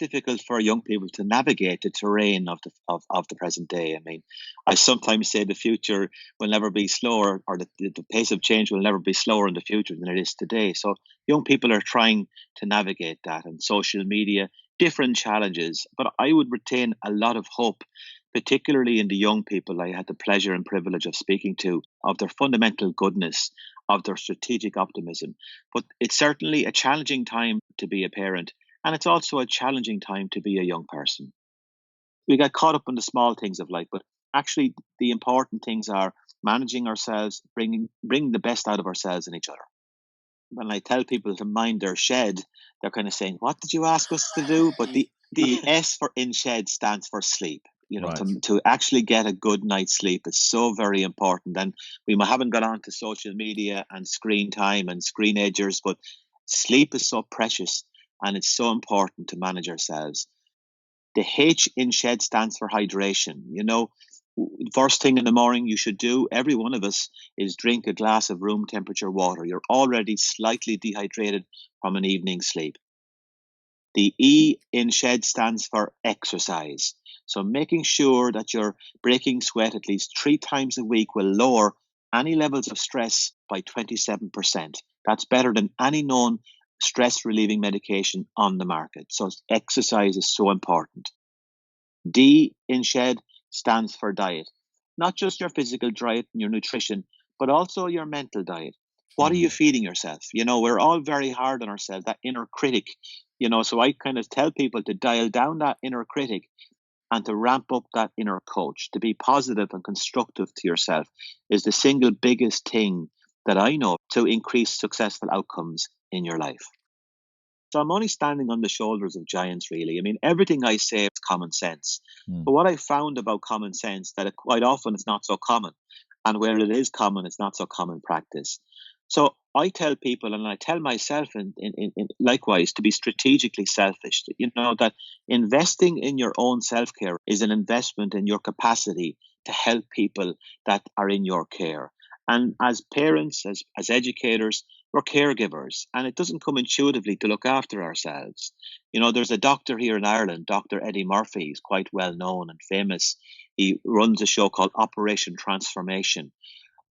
difficult for young people to navigate the terrain of the present day. I mean, I sometimes say the future will never be slower, or the pace of change will never be slower in the future than it is today. So young people are trying to navigate that, and social media, different challenges. But I would retain a lot of hope, particularly in the young people I had the pleasure and privilege of speaking to, of their fundamental goodness, of their strategic optimism. But it's certainly a challenging time to be a parent, and it's also a challenging time to be a young person. We get caught up in the small things of life, but actually the important things are managing ourselves, bringing the best out of ourselves and each other. When I tell people to mind their shed, they're kind of saying, "What did you ask us to do?" But the S for in shed stands for sleep. Right. To actually get a good night's sleep is so very important. And we haven't got on to social media and screen time and screen edgers, but sleep is so precious, and it's so important to manage ourselves. The H in shed stands for hydration. First thing in the morning you should do, every one of us, is drink a glass of room temperature water. You're already slightly dehydrated from an evening's sleep. The E in shed stands for exercise. So making sure that you're breaking sweat at least 3 times a week will lower any levels of stress by 27%. That's better than any known stress relieving medication on the market. So exercise is so important. D in shed stands for diet. Not just your physical diet and your nutrition, but also your mental diet. What are you feeding yourself? We're all very hard on ourselves, that inner critic. So I kind of tell people to dial down that inner critic and to ramp up that inner coach. To be positive and constructive to yourself is the single biggest thing that I know to increase successful outcomes in your life. So I'm only standing on the shoulders of giants, really. I mean, everything I say is common sense. But what I found about common sense, that quite often it's not so common. And where it is common, it's not so common practice. So I tell people, and I tell myself in likewise, to be strategically selfish. That investing in your own self-care is an investment in your capacity to help people that are in your care. And as parents, as educators, we're caregivers, and it doesn't come intuitively to look after ourselves. There's a doctor here in Ireland, Dr. S.H.E.D. Murphy. He's quite well known and famous. He runs a show called Operation Transformation.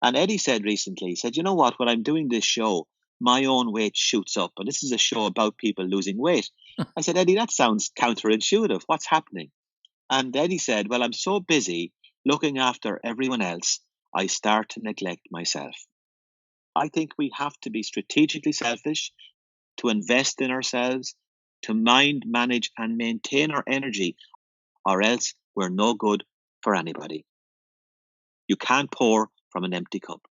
And Eddie said recently, he said, "You know what, when I'm doing this show, my own weight shoots up." And this is a show about people losing weight. I said, "Eddie, that sounds counterintuitive. What's happening?" And Eddie said, "Well, I'm so busy looking after everyone else, I start to neglect myself." I think we have to be strategically selfish, to invest in ourselves, to mind, manage, and maintain our energy, or else we're no good for anybody. You can't pour from an empty cup.